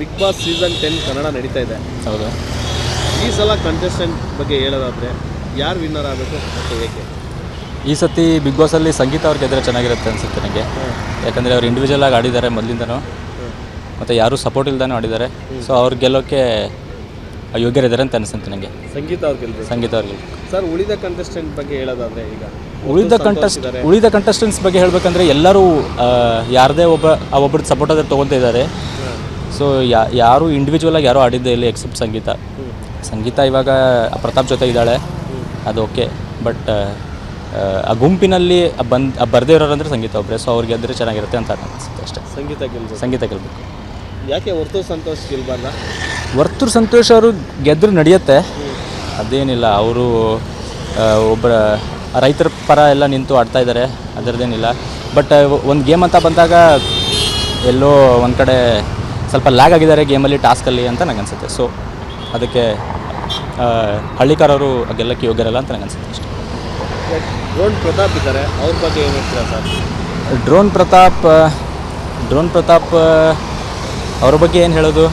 Big boss season 10 Kannada ನಡೀತಾ ಇದೆ. ಹೌದು. ಈ ಸಲ ಕಂಟೆಸ್ಟೆಂಟ್ ಬಗ್ಗೆ ಹೇಳೋದಾದರೆ ಯಾರು ವಿನ್ನರ್ ಆಗಬೇಕು ಮತ್ತು ಏಕೆ? ಈ ಸತಿ ಬಿಗ್ ಬಾಸಲ್ಲಿ ಸಂಗೀತ ಅವ್ರು ಗೆದ್ದರೆ ಚೆನ್ನಾಗಿರುತ್ತೆ ಅನಿಸುತ್ತೆ ನನಗೆ. ಯಾಕಂದರೆ ಅವ್ರು ಇಂಡಿವಿಜುವಲ್ ಆಗಿ ಆಡಿದ್ದಾರೆ ಮೊದಲಿಂದನೂ, ಮತ್ತು ಯಾರೂ ಸಪೋರ್ಟ್ ಇಲ್ದಾನು ಆಡಿದ್ದಾರೆ. ಸೊ ಅವ್ರು ಗೆಲ್ಲೋಕ್ಕೆ ಯೋಗ್ಯರಿದ್ದಾರೆ ಅಂತ ಅನಿಸುತ್ತೆ ನನಗೆ. ಸಂಗೀತ ಅವ್ರು ಗೆಲ್ಬೇಕು. ಸಂಗೀತ ಅವ್ರಿಗೆ. ಸರ್, ಉಳಿದ ಕಂಟೆಸ್ಟೆಂಟ್ ಬಗ್ಗೆ ಹೇಳೋದಾದರೆ ಈಗ ಉಳಿದ ಕಂಟೆಸ್ಟೆಂಟ್ಸ್ ಬಗ್ಗೆ ಹೇಳಬೇಕಂದ್ರೆ ಎಲ್ಲರೂ ಯಾರದೇ ಒಬ್ಬರದ್ದು ಸಪೋರ್ಟ್ ಆದರೆ ತೊಗೊತಾ ಇದ್ದಾರೆ. ಸೊ ಯಾರೂ ಇಂಡಿವಿಜುವಲಾಗಿ ಯಾರೂ ಆಡಿದ್ದೇ ಇಲ್ಲ ಎಕ್ಸೆಪ್ಟ್ ಸಂಗೀತ ಇವಾಗ ಪ್ರತಾಪ್ ಜೊತೆ ಇದ್ದಾಳೆ, ಅದು ಓಕೆ. ಬಟ್ ಆ ಗುಂಪಿನಲ್ಲಿ ಬರದೇ ಇರೋರಂದ್ರೆ ಸಂಗೀತ ಒಬ್ಬರೇ. ಸೊ ಅವ್ರಿಗೆ ಗೆದ್ದರೆ ಚೆನ್ನಾಗಿರುತ್ತೆ ಅಂತ ಅನಿಸುತ್ತೆ ಅಷ್ಟೇ. ಸಂಗೀತ ಗೆಲ್ಲಬೇಕು. ಯಾಕೆ ವರ್ತೂರ್ ಸಂತೋಷ್ ಗೆಲ್ಬಾರ್ದ? ವರ್ತೂರ್ ಸಂತೋಷ್ ಅವರು ಗೆದ್ದರೆ ನಡೆಯುತ್ತೆ, ಅದೇನಿಲ್ಲ. ಅವರು ಒಬ್ಬರ ರೈತರ ಪರ ಎಲ್ಲ ನಿಂತು ಆಡ್ತಾ ಇದ್ದಾರೆ, ಅದರದ್ದೇನಿಲ್ಲ. ಬಟ್ ಒಂದು ಗೇಮ್ ಅಂತ ಬಂದಾಗ ಎಲ್ಲೋ ಒಂದು ಕಡೆ ಸ್ವಲ್ಪ ಲ್ಯಾಗ್ ಆಗಿದ್ದಾರೆ ಗೇಮಲ್ಲಿ, ಟಾಸ್ಕಲ್ಲಿ ಅಂತ ನಂಗೆ ಅನಿಸುತ್ತೆ. ಸೊ ಅದಕ್ಕೆ ಹಳ್ಳಿಕಾರರು ಗೆಲ್ಲಕ್ಕೆ ಯೋಗ್ಯರಲ್ಲ ಅಂತ ನಂಗೆ ಅನಿಸುತ್ತೆ ಅಷ್ಟೇ. ಡ್ರೋನ್ ಪ್ರತಾಪ್ ಇದ್ದಾರೆ, ಅವ್ರ ಬಗ್ಗೆ ಏನು ಹೇಳ್ತೀರಾ ಸರ್? ಡ್ರೋನ್ ಪ್ರತಾಪ್ ಅವ್ರ ಬಗ್ಗೆ ಏನು ಹೇಳೋದು?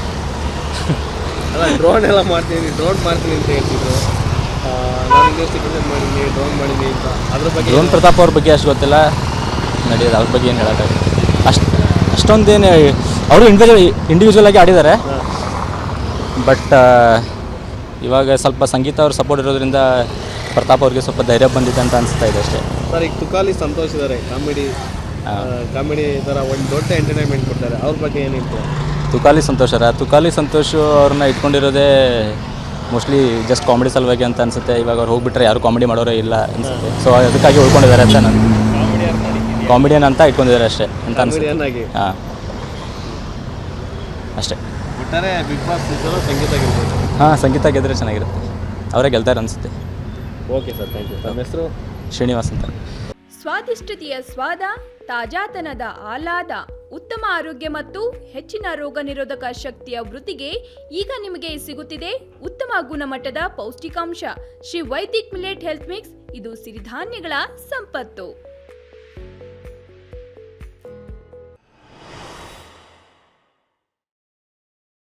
ಅಲ್ಲ, ಡ್ರೋನ್ ಮಾಡ್ತೀನಿ ಅಂತ ಹೇಳ್ತಿದ್ರು. ನಾನು ಇನ್ವೆಸ್ಟಿಗೇಷನ್ ಮಾಡೀನಿ, ಡ್ರೋನ್ ಮಾಡೀನಿ ಅಂತ. ಅದ್ರ ಬಗ್ಗೆ ಡ್ರೋನ್ ಪ್ರತಾಪ್ ಅವ್ರ ಬಗ್ಗೆ ಅಷ್ಟು ಗೊತ್ತಿಲ್ಲ, ನಡೆಯೋದು. ಅವ್ರ ಬಗ್ಗೆ ಏನು ಹೇಳೋಕ್ಕಾಗಲ್ಲ. ಅಷ್ಟೊಂದೇನು ಅವರು ಇಂಡಿವಿಜುವಲ್ ಆಗಿ ಆಡಿದ್ದಾರೆ. ಬಟ್ ಇವಾಗ ಸ್ವಲ್ಪ ಸಂಗೀತ ಅವ್ರ ಸಪೋರ್ಟ್ ಇರೋದ್ರಿಂದ ಪ್ರತಾಪ್ ಅವ್ರಿಗೆ ಸ್ವಲ್ಪ ಧೈರ್ಯ ಬಂದಿದೆ ಅಂತ ಅನಿಸ್ತಾ ಇದೆ ಅಷ್ಟೇ. ಸರ್, ಈಗ ತುಕಾಲಿ ಸಂತೋಷ್ ಇದ್ದಾರೆ, ಕಾಮಿಡಿ ಥರ ಒಂದು ದೊಡ್ಡ ಎಂಟರ್ಟೈನ್ಮೆಂಟ್ ಕೊಡ್ತಾರೆ. ಅವ್ರ ಬಗ್ಗೆ ಏನು ಹೇಳ್ತೀರಾ? ತುಕಾಲಿ ಸಂತೋಷ್ ಅವ್ರನ್ನ ಇಟ್ಕೊಂಡಿರೋದೇ ಮೋಸ್ಟ್ಲಿ ಜಸ್ಟ್ ಕಾಮಿಡಿ ಸಲುವಾಗಿ ಅಂತ ಅನಿಸುತ್ತೆ. ಇವಾಗ ಅವ್ರು ಹೋಗ್ಬಿಟ್ರೆ ಯಾರು ಕಾಮಿಡಿ ಮಾಡೋರೇ ಇಲ್ಲ ಅನಿಸುತ್ತೆ. ಸೊ ಅದಕ್ಕಾಗಿ ಉಳ್ಕೊಂಡಿದ್ದಾರೆ ಅಂತ ನಾನು ಕಾಮಿಡಿಯನ್ ಅಂತ ಇಟ್ಕೊಂಡಿದ್ದಾರೆ ಅಷ್ಟೇ ಅಂತ ಅನಿಸುತ್ತೆ. ಹಾಂ, ಅಷ್ಟೇ. ಒಟ್ಟಾರೆ ಬಿಗ್ ಬಾಸ್ ಸಂಗೀತ ಗೆಲ್ಬೋದು. ಹಾಂ, ಸಂಗೀತ ಗೆದ್ದರೆ ಚೆನ್ನಾಗಿರುತ್ತೆ, ಅವರೇ ಗೆಲ್ತಾರೆ ಅನಿಸುತ್ತೆ. Okay sir, thank you. ನಮ್ಮ ಹೆಸರು ಶ್ರೀನಿವಾಸ್ ಅಂತ. ಸ್ವಾದಿಷ್ಟತೆಯ ಸ್ವಾದ, ತಾಜಾತನದ ಆಹ್ಲಾದ, ಉತ್ತಮ ಆರೋಗ್ಯ ಮತ್ತು ಹೆಚ್ಚಿನ ರೋಗ ನಿರೋಧಕ ಶಕ್ತಿಯ ವೃದ್ಧಿಗೆ ಈಗ ನಿಮಗೆ ಸಿಗುತ್ತಿದೆ ಉತ್ತಮ ಗುಣಮಟ್ಟದ ಪೌಷ್ಟಿಕಾಂಶ. Shri Vaidik millet health mix, ಇದು ಸಿರಿಧಾನ್ಯಗಳ ಸಂಪತ್ತು.